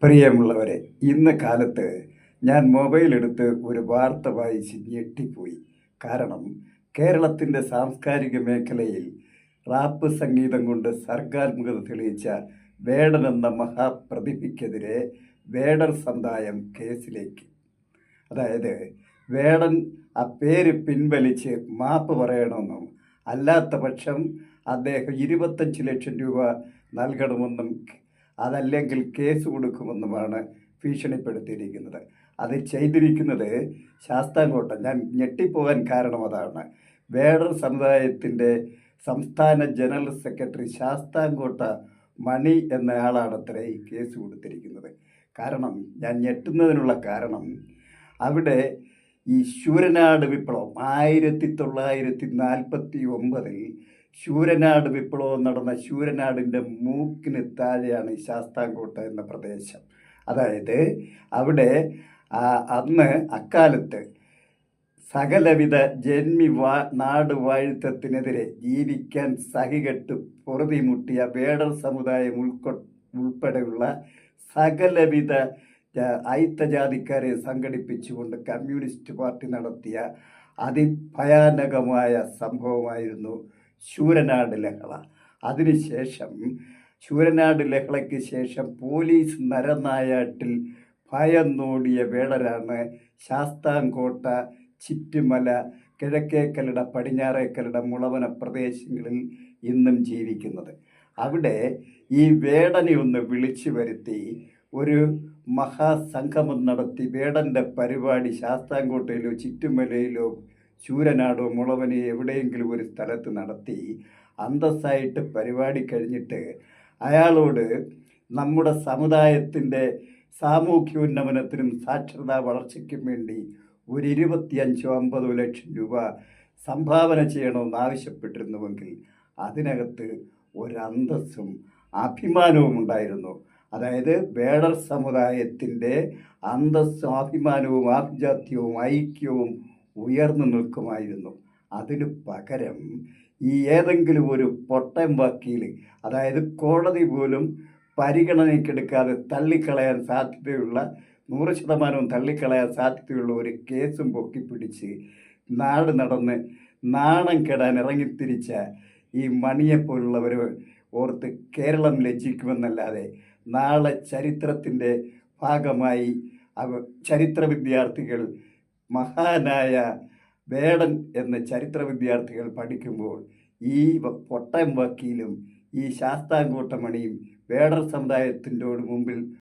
പ്രിയമുള്ളവരെ, ഇന്ന് കാലത്ത് ഞാൻ മൊബൈലെടുത്ത് ഒരു വാർത്ത വായിച്ച് ഞെട്ടിപ്പോയി. കാരണം കേരളത്തിൻ്റെ സാംസ്കാരിക മേഖലയിൽ റാപ്പ് സംഗീതം കൊണ്ട് സർഗാത്മകത തെളിയിച്ച വേടൻ എന്ന മഹാപ്രതിഭയ്ക്കെതിരെ വേടർ സമുദായം കേസിലേക്ക്. അതായത് വേടൻ ആ പേര് പിൻവലിച്ച് മാപ്പ് പറയണമെന്നും അല്ലാത്ത പക്ഷം അദ്ദേഹം 25 ലക്ഷം രൂപ നൽകണമെന്നും അതല്ലെങ്കിൽ കേസ് കൊടുക്കുമെന്നുമാണ് ഭീഷണിപ്പെടുത്തിയിരിക്കുന്നത്. അത് ചെയ്തിരിക്കുന്നത് ശാസ്താംകോട്ട. ഞാൻ ഞെട്ടിപ്പോകാൻ കാരണം അതാണ്. വേടർ സമുദായത്തിൻ്റെ സംസ്ഥാന ജനറൽ സെക്രട്ടറി ശാസ്താംകോട്ട മണി എന്നയാളാണത്രേ ഈ കേസ് കൊടുത്തിരിക്കുന്നത്. കാരണം ഞാൻ ഞെട്ടുന്നതിനുള്ള കാരണം, അവിടെ ഈ ശൂരനാട് വിപ്ലവം 1949 ശൂരനാട് വിപ്ലവം നടന്ന ശൂരനാടിൻ്റെ മൂക്കിന് താഴെയാണ് ഈ ശാസ്താംകോട്ട എന്ന പ്രദേശം. അതായത് അവിടെ അന്ന് അക്കാലത്ത് സകലവിധ നാട് വാഴ്ത്തത്തിനെതിരെ ജീവിക്കാൻ സഹികെട്ട് പൊറുതിമുട്ടിയ വേടർ സമുദായം ഉൾപ്പെടെയുള്ള സകലവിധ അയിത്തജാതിക്കാരെ സംഘടിപ്പിച്ചുകൊണ്ട് കമ്മ്യൂണിസ്റ്റ് പാർട്ടി നടത്തിയ അതിഭയാനകമായ സംഭവമായിരുന്നു ശൂരനാട് ലഹള. അതിനുശേഷം ശൂരനാട് ലഹളയ്ക്ക് ശേഷം പോലീസ് നരനായാട്ടിൽ ഭയന്നോടിയ വേടരാണ് ശാസ്താംകോട്ട, ചിറ്റുമല, കിഴക്കേക്കല്ലട, പടിഞ്ഞാറേക്കല്ലട, മുളവന പ്രദേശങ്ങളിൽ ഇന്നും ജീവിക്കുന്നത്. അവിടെ ഈ വേടനെ ഒന്ന് വിളിച്ചു വരുത്തി ഒരു മഹാസംഗമം നടത്തി വേടൻ്റെ പരിപാടി ശാസ്താംകോട്ടയിലോ ചിറ്റുമലയിലോ ശൂരനാടോ മുളവനയോ എവിടെയെങ്കിലും ഒരു സ്ഥലത്ത് നടത്തി അന്തസ്സായിട്ട് പരിപാടി കഴിഞ്ഞിട്ട് അയാളോട് നമ്മുടെ സമുദായത്തിൻ്റെ സാമൂഹ്യോന്നമനത്തിനും സാക്ഷരതാ വളർച്ചയ്ക്കും വേണ്ടി ഒരു 25-50 ലക്ഷം രൂപ സംഭാവന ചെയ്യണമെന്ന് ആവശ്യപ്പെട്ടിരുന്നുവെങ്കിൽ അതിനകത്ത് ഒരന്തസ്സും അഭിമാനവും ഉണ്ടായിരുന്നു. അതായത് വേടർ സമുദായത്തിൻ്റെ അന്തസ്സും അഭിമാനവും ആഭിജാത്യവും ഐക്യവും ഉയർന്നു നിൽക്കുമായിരുന്നു. അതിനു പകരം ഈ ഏതെങ്കിലും ഒരു പൊട്ടൻ വക്കീൽ, അതായത് കോടതി പോലും പരിഗണനയ്ക്കെടുക്കാതെ തള്ളിക്കളയാൻ സാധ്യതയുള്ള 100% തള്ളിക്കളയാൻ സാധ്യതയുള്ള ഒരു കേസും പൊക്കിപ്പിടിച്ച് നാട് നടന്ന് നാണം കെടാൻ ഇറങ്ങിത്തിരിച്ച ഈ മണിയെപ്പോലുള്ളവർ ഓർത്ത് കേരളം ലജ്ജിക്കുമെന്നല്ലാതെ നാളെ ചരിത്രത്തിൻ്റെ ഭാഗമായി ചരിത്ര വിദ്യാർത്ഥികൾ മഹാനായ വേടൻ എന്ന ചരിത്ര വിദ്യാർത്ഥികൾ പഠിക്കുമ്പോൾ ഈ പൊട്ടൻ വക്കീലും ഈ ശാസ്താംകോട്ട മണിയും വേടർ സമുദായത്തിൻ്റെ മുമ്പിൽ